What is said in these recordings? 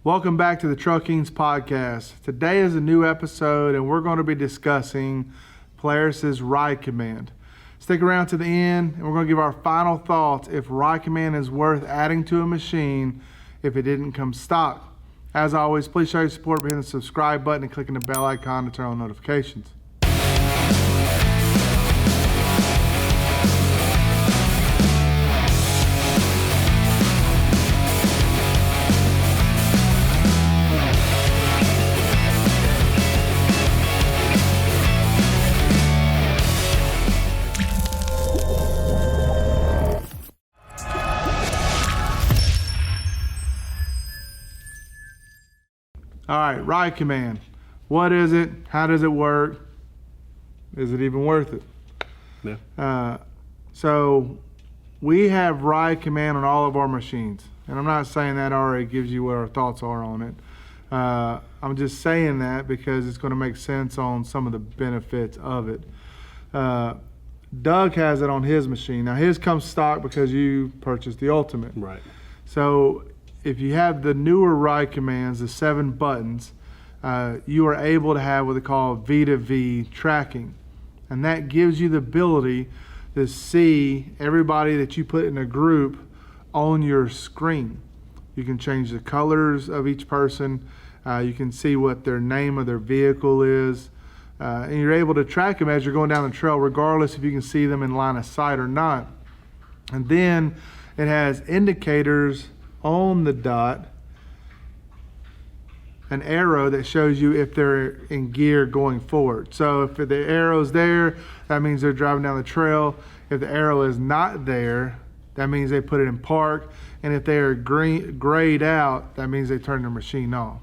Welcome back to the Trailkings podcast. Today is a new episode and we're going to be discussing Polaris's ride command. Stick around to the end and we're going to give our final thoughts if ride command is worth adding to a machine if it didn't come stock. As always, please show your support by hitting the subscribe button and clicking the bell icon to turn on notifications. All right, ride command. What is it? How does it work? Is it even worth it? Yeah. So we have ride command on all of our machines. And I'm not saying that already gives you what our thoughts are on it. I'm just saying that because it's going to make sense on some of the benefits of it. Doug has it on his machine. Now his comes stock because you purchased the Ultimate. Right. So if you have the newer ride commands, the 7 buttons, you are able to have what they call V2V tracking. And that gives you the ability to see everybody that you put in a group on your screen. You can change the colors of each person. You can see what their name of their vehicle is. And you're able to track them as you're going down the trail, regardless if you can see them in line of sight or not. And then it has indicators on the dot, an arrow that shows you if they're in gear going forward. So if the arrow's there, that means they're driving down the trail. If the arrow is not there, that means they put it in park. And if they're grayed out, that means they turn their machine off.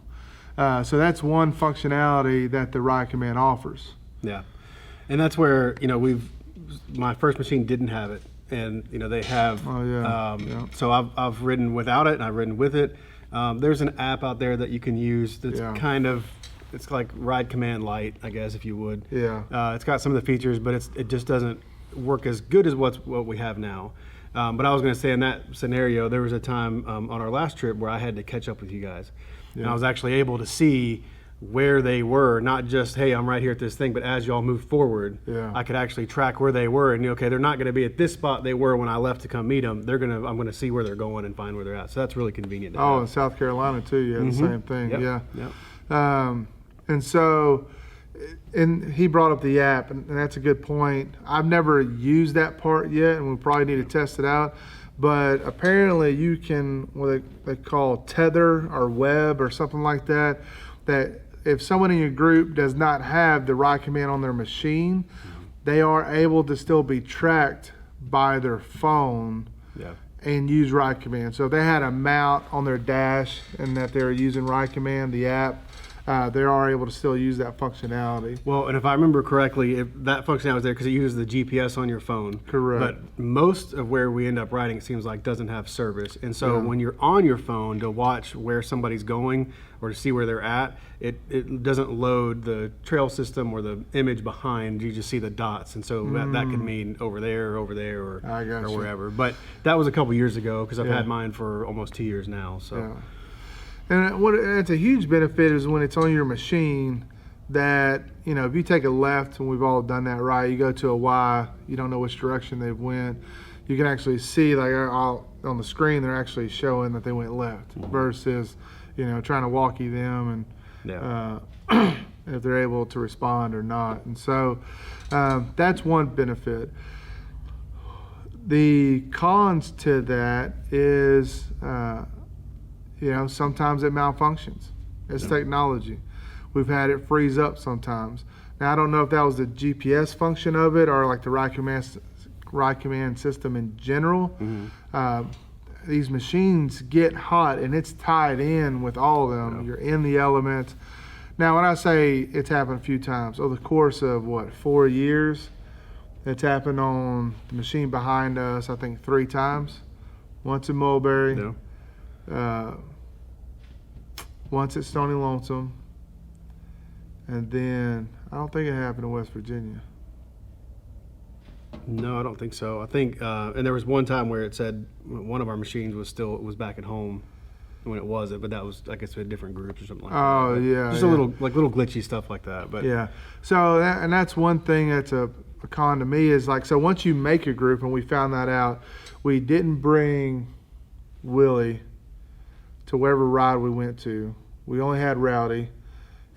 So that's one functionality that the ride command offers. Yeah, and that's where my first machine didn't have it. And they have. Oh yeah. So I've ridden without it, and I've ridden with it. There's an app out there that you can use that's it's like Ride Command Lite, I guess, if you would. Yeah. It's got some of the features, but it just doesn't work as good as what we have now. But I was going to say, in that scenario, there was a time on our last trip where I had to catch up with you guys, and I was actually able to see where they were, not just, hey, I'm right here at this thing, but as y'all move forward, I could actually track where they were and okay, they're not going to be at this spot they were when I left to come meet them. I'm going to see where they're going and find where they're at. So that's really convenient. Oh, in South Carolina too, you have the same thing. Yep. Yeah. Yep. And so, and he brought up the app, and that's a good point. I've never used that part yet, and we probably need to test it out. But apparently, you can what they call tether or web or something like that. That if someone in your group does not have the ride command on their machine, they are able to still be tracked by their phone and use ride command. So if they had a mount on their dash and that they're using ride command, the app, they are able to still use that functionality. Well, and if I remember correctly, that functionality was there because it uses the GPS on your phone. Correct. But most of where we end up riding, it seems like, doesn't have service. And so when you're on your phone to watch where somebody's going or to see where they're at, it doesn't load the trail system or the image behind. You just see the dots. And so that could mean over there, or wherever. But that was a couple years ago because I've had mine for almost 2 years now. So. Yeah. And it's a huge benefit is when it's on your machine that, if you take a left, and we've all done that, right, you go to a Y, you don't know which direction they went, you can actually see, like on the screen, they're actually showing that they went left versus, trying to walkie them and if they're able to respond or not. And so that's one benefit. The cons to that is, sometimes it malfunctions. It's technology. We've had it freeze up sometimes. Now, I don't know if that was the GPS function of it or like the ride command system in general. These machines get hot and it's tied in with all of them. You're in the element. Now, when I say it's happened a few times, over the course of 4 years, it's happened on the machine behind us, I think 3 times. Once in Mulberry. Once at Stony Lonesome, and then I don't think it happened in West Virginia. No, I don't think so. I think, and there was one time where it said one of our machines was back at home. when it wasn't, but that was, I guess, with different groups or something like that. Oh, But yeah, just yeah. a little glitchy stuff like that. But Yeah. So and that's one thing that's a con to me is like, so once you make a group, and we found that out, we didn't bring Willie to wherever ride we went to. We only had Rowdy,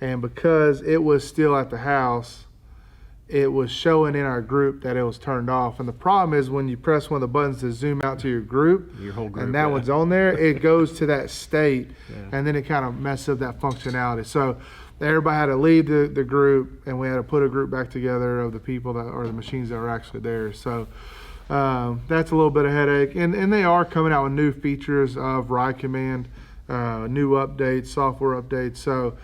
and because it was still at the house, it was showing in our group that it was turned off. And the problem is when you press one of the buttons to zoom out to your group, your whole group, and that yeah. one's on there, it goes to that state, Yeah. and then it kind of messes up that functionality. So everybody had to leave the group, and we had to put a group back together of the people that, or the machines that were actually there. So that's a little bit of headache. And they are coming out with new features of Ride Command, new updates, software updates. So,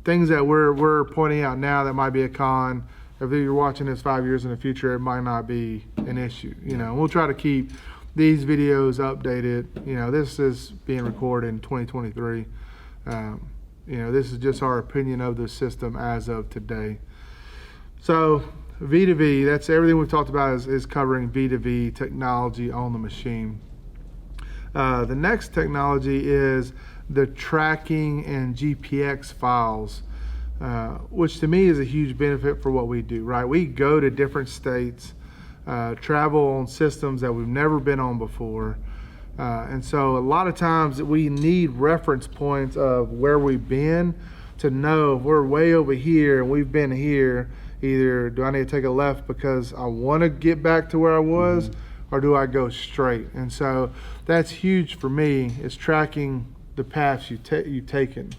things that we're pointing out now that might be a con. If you're watching this 5 years in the future, it might not be an issue. We'll try to keep these videos updated. This is being recorded in 2023. This is just our opinion of the system as of today. So V2V, that's everything we've talked about is covering V2V technology on the machine. The next technology is the tracking and GPX files, which to me is a huge benefit for what we do, right? We go to different states, travel on systems that we've never been on before. And so a lot of times we need reference points of where we've been to know if we're way over here and we've been here. Either do I need to take a left because I want to get back to where I was, or do I go straight? And so that's huge for me, is tracking the paths you've taken.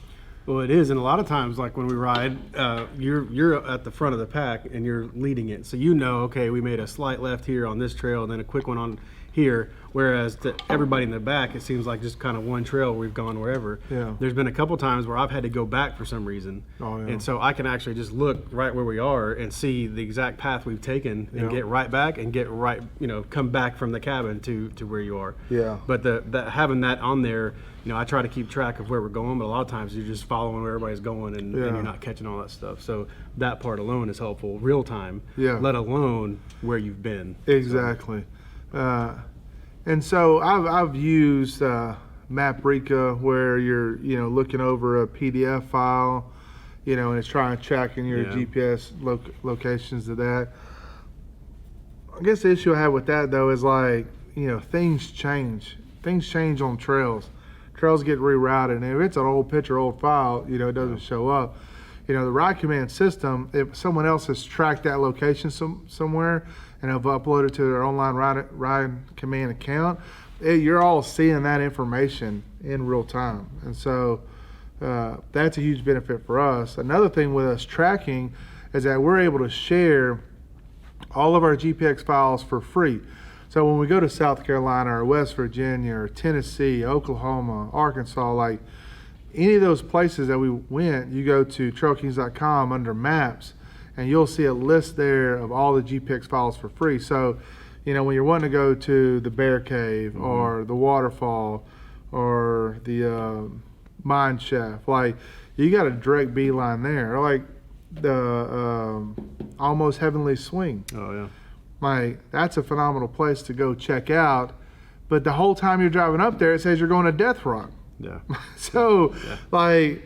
Well, it is, and a lot of times, like when we ride, you're at the front of the pack and you're leading it, so okay, we made a slight left here on this trail, and then a quick one on here. Whereas to everybody in the back, it seems like just kind of one trail we've gone wherever. Yeah. There's been a couple times where I've had to go back for some reason, and so I can actually just look right where we are and see the exact path we've taken, and get right back and get right, come back from the cabin to where you are. Yeah. But having that on there. I try to keep track of where we're going, but a lot of times you're just following where everybody's going, and you're not catching all that stuff. So that part alone is helpful, real time, let alone where you've been. Exactly. And so I've used Maprica, where you're looking over a PDF file, and it's trying to track in your GPS locations to that. I guess the issue I have with that though is like things change. Things change on trails. Trails get rerouted, and if it's an old picture, old file, it doesn't show up. The Ride Command system, if someone else has tracked that location somewhere and have uploaded to their online Ride Command account, you're all seeing that information in real time. And so that's a huge benefit for us. Another thing with us tracking is that we're able to share all of our GPX files for free. So when we go to South Carolina or West Virginia or Tennessee, Oklahoma, Arkansas, like any of those places that we went, you go to trailkings.com under maps, and you'll see a list there of all the GPX files for free. So, when you're wanting to go to the Bear Cave or the waterfall or the mine shaft, like you got a direct beeline there, or like the Almost Heavenly Swing. Oh yeah. Like, that's a phenomenal place to go check out. But the whole time you're driving up there, it says you're going to Death Rock. Yeah. So, like,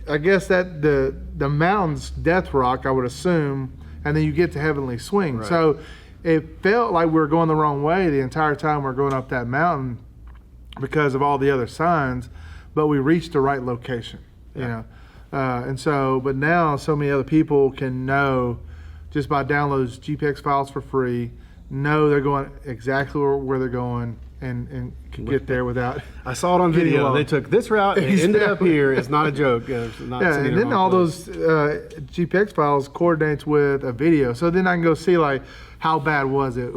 I guess that the mountain's Death Rock, I would assume, and then you get to Heavenly Swing. Right. So it felt like we were going the wrong way the entire time we're going up that mountain because of all the other signs, but we reached the right location, and so, but now so many other people can know just by downloading those GPX files for free, know they're going exactly where they're going, and can get there without. I saw it on video. They took this route and ended up here. It's not a joke. And then all those GPX files coordinates with a video. So then I can go see like how bad was it?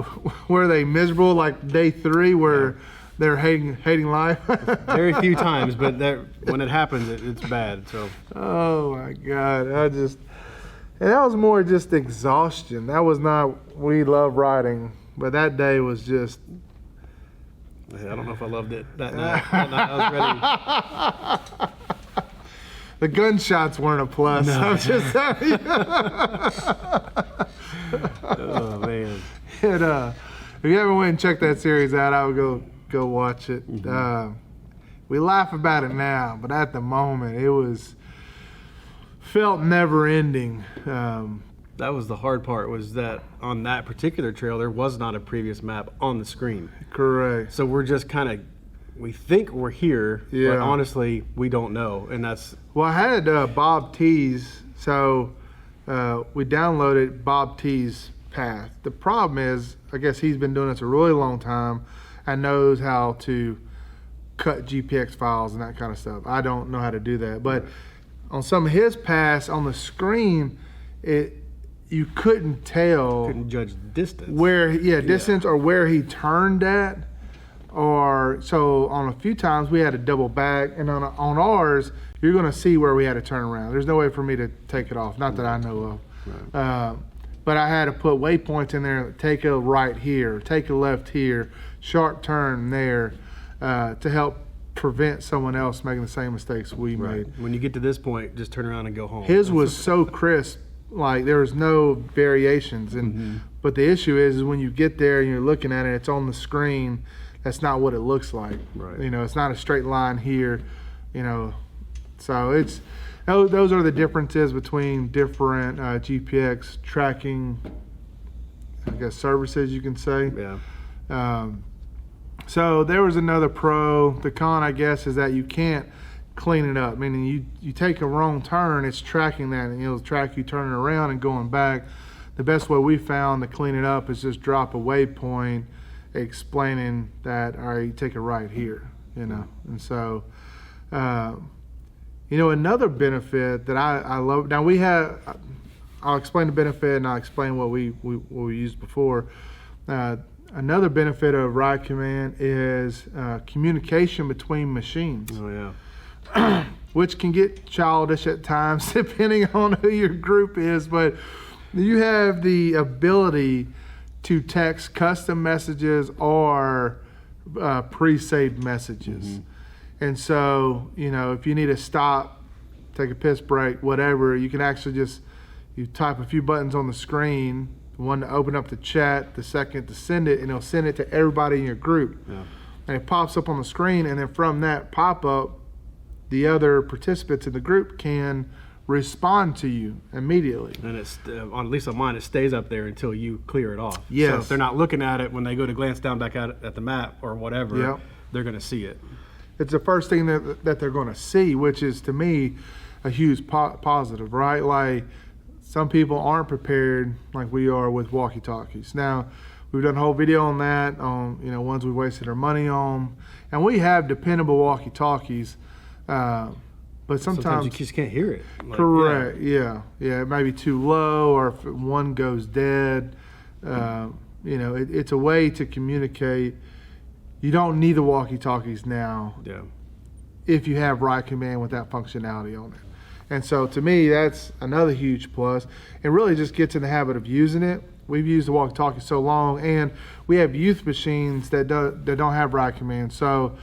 Were they miserable like day 3 where they're hating life? Very few times, but when it happens, it's bad. So. Oh my God! And that was more just exhaustion. That was not, we love riding, but that day was just. I don't know if I loved it that night. I was ready. The gunshots weren't a plus. No. I'm just telling you. Oh man. And, if you ever went and checked that series out, I would go watch it. We laugh about it now, but at the moment felt never ending. That was the hard part, was that on that particular trail, there was not a previous map on the screen. Correct. So we're just kind of, we think we're here, Yeah. but honestly, we don't know. And that's, Well, I had Bob T's, so we downloaded Bob T's path. The problem is, I guess he's been doing this a really long time and knows how to cut GPX files and that kind of stuff. I don't know how to do that. But on some of his paths on the screen, you couldn't tell. couldn't judge distance. Distance or where he turned at. Or so on a few times we had to double back, and on ours you're going to see where we had to turn around. There's no way for me to take it off, not that I know of. Right. But I had to put waypoints in there. Take a right here, take a left here, sharp turn there, to help prevent someone else making the same mistakes we made. When you get to this point, just turn around and go home. His was so crisp, like there was no variations. And but the issue is when you get there and you're looking at it, it's on the screen. That's not what it looks like. Right. You know, it's not a straight line here. You know, so those are the differences between different GPX tracking, I guess, services you can say. Yeah. So there was another pro. The con, I guess, is that you can't clean it up. Meaning you take a wrong turn, it's tracking that, and it'll track you turning around and going back. The best way we found to clean it up is just drop a waypoint explaining that, all right, you take a right here, you know. And so, another benefit that I love. Now I'll explain the benefit and I'll explain what we used before. Another benefit of Ride Command is communication between machines. Oh yeah. Which can get childish at times depending on who your group is, but you have the ability to text custom messages or pre-saved messages. And so, if you need to stop, take a piss break, whatever, you can actually you type a few buttons on the screen, one to open up the chat, the second to send it, and it'll send it to everybody in your group. Yeah. And it pops up on the screen, and then from that pop-up, the other participants in the group can respond to you immediately. And it's at least on mine, it stays up there until you clear it off. Yes. So if they're not looking at it when they go to glance down back at the map or whatever, they're going to see it. It's the first thing that they're going to see, which is to me a huge positive, right? Like some people aren't prepared like we are with walkie-talkies. Now, we've done a whole video on that, on ones we wasted our money on, and we have dependable walkie-talkies. But sometimes you just can't hear it. Correct. Yeah. It may be too low, or if one goes dead. It's a way to communicate. You don't need the walkie-talkies now. Yeah. If you have Ride Command with that functionality on it. And so to me, that's another huge plus. It really just gets in the habit of using it. We've used the walkie-talkie so long, and we have youth machines that don't have Ride Command. So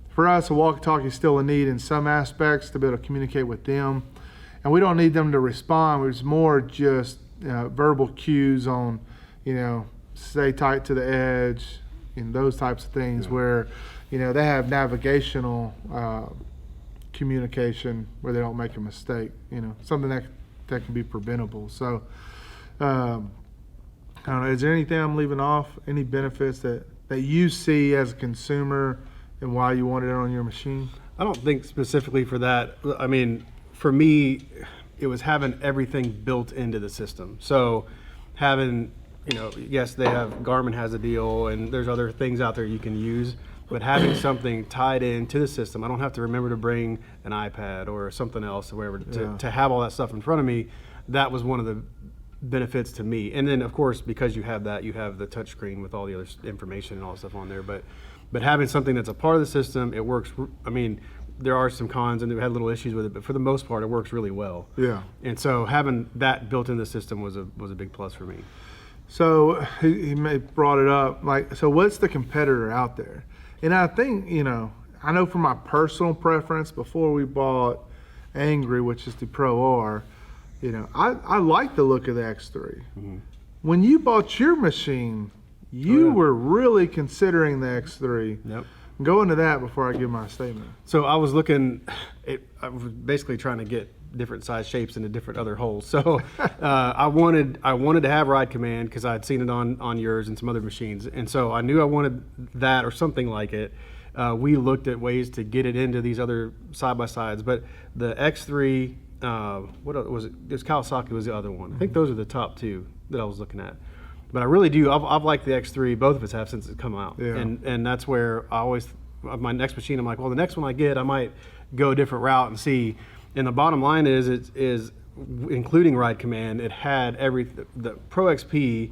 for us, a walkie-talkie is still a need in some aspects to be able to communicate with them. And we don't need them to respond. It's more just verbal cues on, stay tight to the edge, and those types of things where, they have navigational communication where they don't make a mistake, something that can be preventable. So, I don't know, is there anything I'm leaving off? Any benefits that you see as a consumer and why you wanted it on your machine? I don't think specifically for that. I mean, for me, it was having everything built into the system. So having, yes, Garmin has a deal and there's other things out there you can use, but having something tied into the system, I don't have to remember to bring an iPad or something else or wherever to have all that stuff in front of me. That was one of the benefits to me. And then of course, because you have that, you have the touch screen with all the other information and all that stuff on there. But having something that's a part of the system, it works. I mean, there are some cons and we had little issues with it, but for the most part, it works really well. Yeah. And so having that built in the system was a big plus for me. So he brought it up, so what's the competitor out there? And I think, I know from my personal preference, before we bought Angry, which is the Pro R, I like the look of the X3. Mm-hmm. When you bought your machine, you were really considering the X3. Yep. Go into that before I give my statement. So I was looking, I was basically trying to get different size shapes into different other holes. So I wanted to have Ride Command because I'd seen it on yours and some other machines, and so I knew I wanted that or something like it. We looked at ways to get it into these other side by sides, but the X3, what was it? It was Kawasaki was the other one. I think those are the top two that I was looking at. But I really do. I've liked the X3. Both of us have since it's come out, and that's where I always my next machine. I'm like, well, the next one I get, I might go a different route and see. And the bottom line is, including Ride Command, it had the Pro XP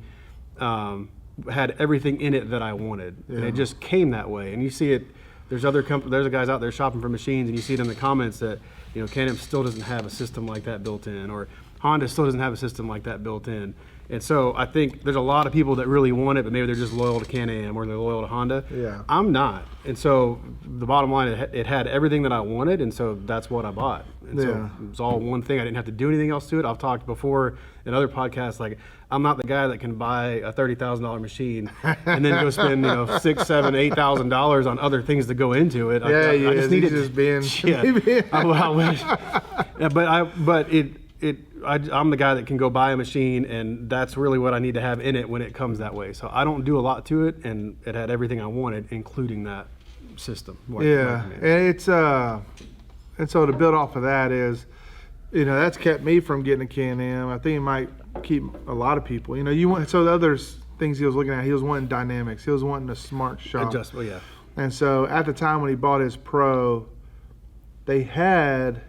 had everything in it that I wanted, and it just came that way. And you see it. There's guys out there shopping for machines, and you see it in the comments that CanAm still doesn't have a system like that built in, or Honda still doesn't have a system like that built in. And so I think there's a lot of people that really want it, but maybe they're just loyal to CanAm or they're loyal to Honda. Yeah. I'm not. And so the bottom line, it had everything that I wanted, and so that's what I bought. And so it was all one thing. I didn't have to do anything else to it. I've talked before in other podcasts, like I'm not the guy that can buy a $30,000 machine and then go spend $6,000, $7,000, $8,000 on other things to go into it. I just need it. Just being. Yeah. I wish. Yeah, I'm the guy that can go buy a machine, and that's really what I need to have in it when it comes that way. So I don't do a lot to it, and it had everything I wanted, including that system. And so to build off of that is, that's kept me from getting a CanAm. I think it might keep a lot of people. So the other things he was looking at, he was wanting dynamics. He was wanting a smart shock. Adjustable, yeah. And so at the time when he bought his Pro, they had,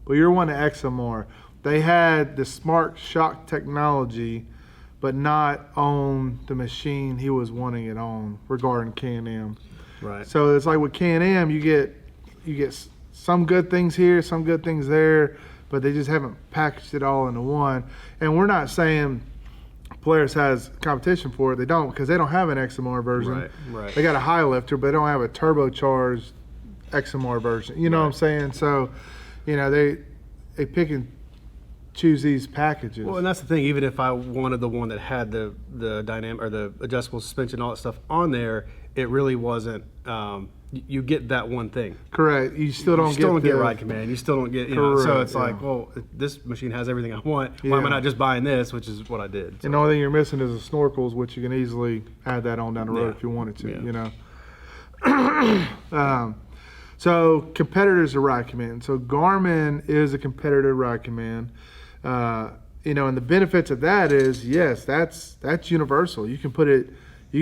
well, you're wanting XMR. They had the smart shock technology, but not on the machine he was wanting it on regarding CanAm. Right. So it's like with CanAm, you get some good things here, some good things there, but they just haven't packaged it all into one. And we're not saying Polaris has competition for it. They don't, because they don't have an XMR version. Right. They got a high lifter, but they don't have a turbocharged XMR version. You know what I'm saying? So, they pick and choose these packages. Well, and that's the thing. Even if I wanted the one that had the dynamic or the adjustable suspension, all that stuff on there, it really wasn't. You get that one thing. Correct. You still don't get Ride Command. You still don't get. So it's like, well, this machine has everything I want. Why am I not just buying this? Which is what I did. So. And the only thing you're missing is the snorkels, which you can easily add that on down the road if you wanted to. So competitors of Ride Command. So Garmin is a competitor to Ride Command. And the benefits of that is, yes, that's universal. You can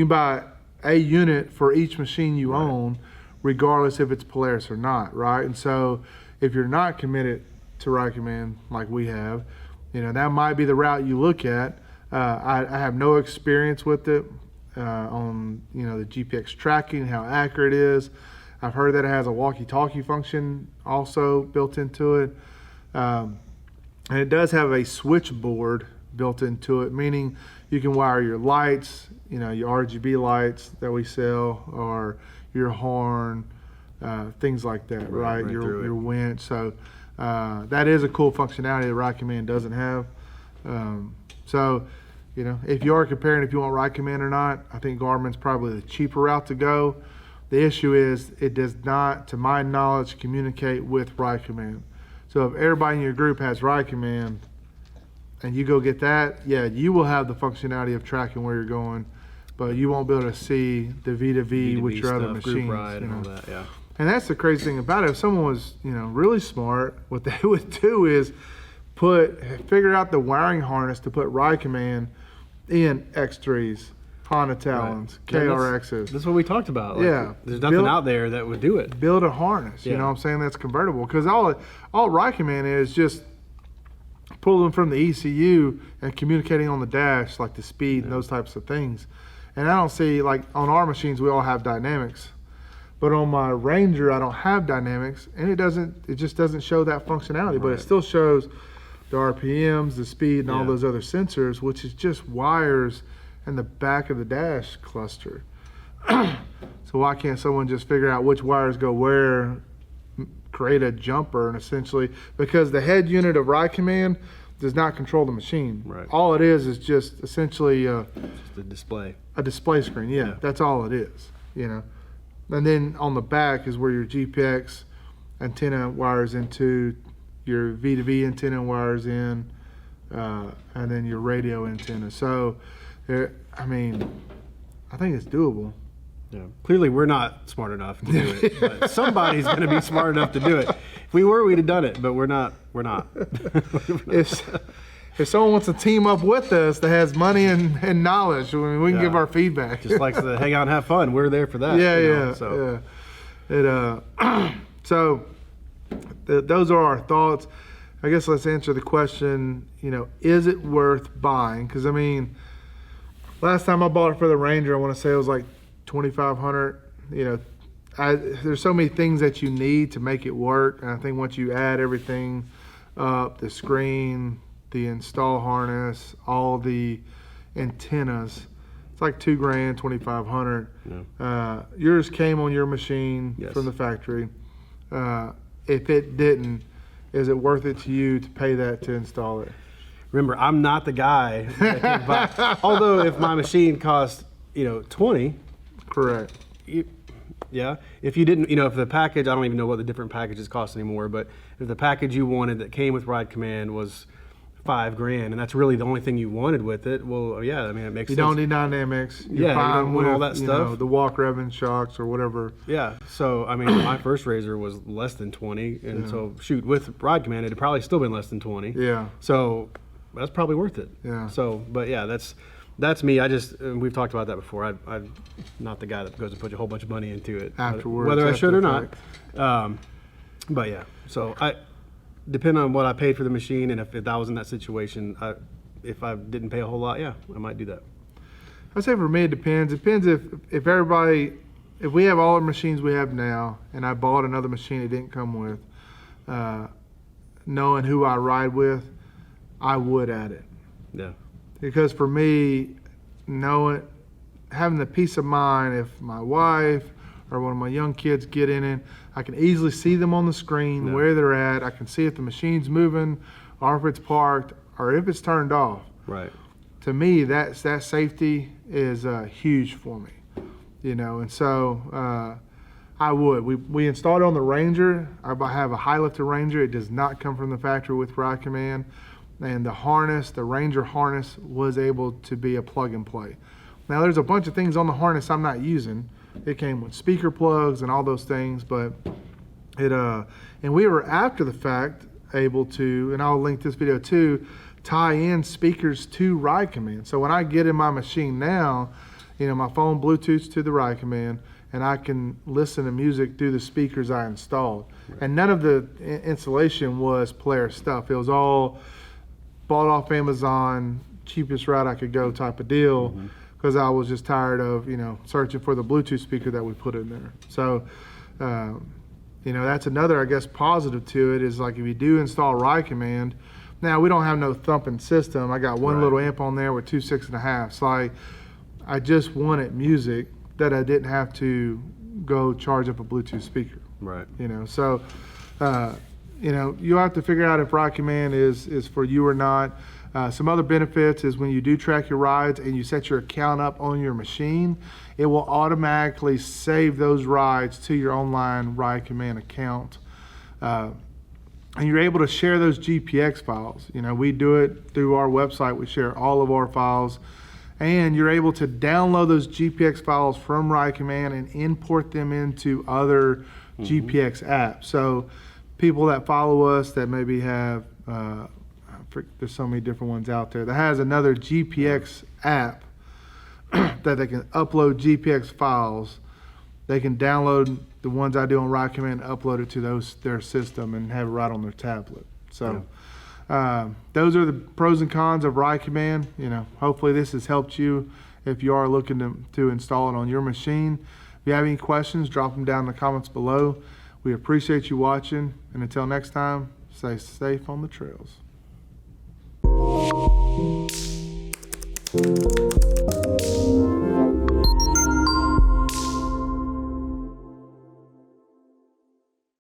buy a unit for each machine you own, regardless if it's Polaris or not, right? And so if you're not committed to Ride Command like we have, that might be the route you look at. I have no experience with it on, the GPX tracking, how accurate it is. I've heard that it has a walkie-talkie function also built into it. And it does have a switchboard built into it, meaning you can wire your lights, your RGB lights that we sell, or your horn, things like that, right? Your winch. So that is a cool functionality that Ride Command doesn't have. If you are comparing if you want Ride Command or not, I think Garmin's probably the cheaper route to go. The issue is it does not, to my knowledge, communicate with Ride Command. So if everybody in your group has Ride Command and you go get that, you will have the functionality of tracking where you're going, but you won't be able to see the V2V with your other machines. Group ride and all that, yeah. And that's the crazy thing about it. If someone was, really smart, what they would do is figure out the wiring harness to put Ride Command in X3s, Honda Talons, KRXs. That's what we talked about. There's nothing out there that would do it. Build a harness, you know what I'm saying, that's convertible. Because all Ride Command is just pulling from the ECU and communicating on the dash, like the speed and those types of things. And I don't see, like on our machines, we all have dynamics. But on my Ranger, I don't have dynamics, and it just doesn't show that functionality, but it still shows the RPMs, the speed, and all those other sensors, which is just wires in the back of the dash cluster. So why can't someone just figure out which wires go where, create a jumper, and essentially, because the head unit of Ride Command does not control the machine. Right. All it is just essentially just a display. A display screen, that's all it is, And then on the back is where your GPX antenna wires into, your V2V antenna wires in, and then your radio antenna. So, I mean, I think it's doable. Yeah. Clearly, we're not smart enough to do it, but somebody's going to be smart enough to do it. If we were, we'd have done it, but we're not. We're not. If someone wants to team up with us that has money and knowledge, I mean, we can give our feedback. Just likes to hang out and have fun. We're there for that. So those are our thoughts. I guess let's answer the question, is it worth buying? Because, I mean, last time I bought it for the Ranger, I want to say it was like $2,500. There's so many things that you need to make it work. And I think once you add everything up, the screen, the install harness, all the antennas, it's like $2,000, $2,500. Yeah. Yours came on your machine from the factory. If it didn't, is it worth it to you to pay that to install it? Remember, I'm not the guy that can buy. Although if my machine cost, $20. Correct. If you didn't, if the package, I don't even know what the different packages cost anymore, but if the package you wanted that came with Ride Command was $5,000, and that's really the only thing you wanted with it, well, yeah, I mean, it makes sense. You don't need dynamics. You don't want all that stuff. The Walker Evans shocks or whatever. Yeah, so, I mean, my first Rzr was less than 20, and so, shoot, with Ride Command, it'd probably still been less than 20. Yeah. So, that's probably worth it. Yeah. So, but yeah, that's me. We've talked about that before. I'm not the guy that goes and puts a whole bunch of money into it afterwards, whether I should or not. But yeah, so depending on what I paid for the machine, and if I was in that situation, if I didn't pay a whole lot, yeah, I might do that. I'd say for me it depends. It depends if we have all the machines we have now, and I bought another machine it didn't come with, knowing who I ride with, I would add it. Yeah. Because for me, having the peace of mind, if my wife or one of my young kids get in it, I can easily see them on the screen where they're at. I can see if the machine's moving, or if it's parked, or if it's turned off. Right. To me, that safety is huge for me, And so I would. We installed it on the Ranger. I have a high lifter Ranger. It does not come from the factory with Ride Command. And the Ranger harness was able to be a plug and play. Now there's a bunch of things on the harness I'm not using. It came with speaker plugs and all those things, but and we were after the fact able to, and I'll link this video too, tie in speakers to Ride Command. So when I get in my machine now, my phone Bluetooths to the Ride Command, and I can listen to music through the speakers I installed. Right. And none of the installation was Polaris stuff. It was all bought off Amazon, cheapest route I could go type of deal, because I was just tired of searching for the Bluetooth speaker that we put in there. So that's another, I guess, positive to it is like if you do install Ride Command, now we don't have no thumping system. I got one little amp on there with 2 6.5. So I just wanted music that I didn't have to go charge up a Bluetooth speaker. Right. So you have to figure out if Ride Command is for you or not. Some other benefits is when you do track your rides and you set your account up on your machine, it will automatically save those rides to your online Ride Command account. And you're able to share those GPX files. We do it through our website. We share all of our files. And you're able to download those GPX files from Ride Command and import them into other GPX apps. So people that follow us that maybe have, there's so many different ones out there, that has another GPX app that they can upload GPX files. They can download the ones I do on Ride Command and upload it to their system and have it right on their tablet. So those are the pros and cons of Ride Command. Hopefully this has helped you if you are looking to install it on your machine. If you have any questions, drop them down in the comments below. We appreciate you watching, and until next time, stay safe on the trails.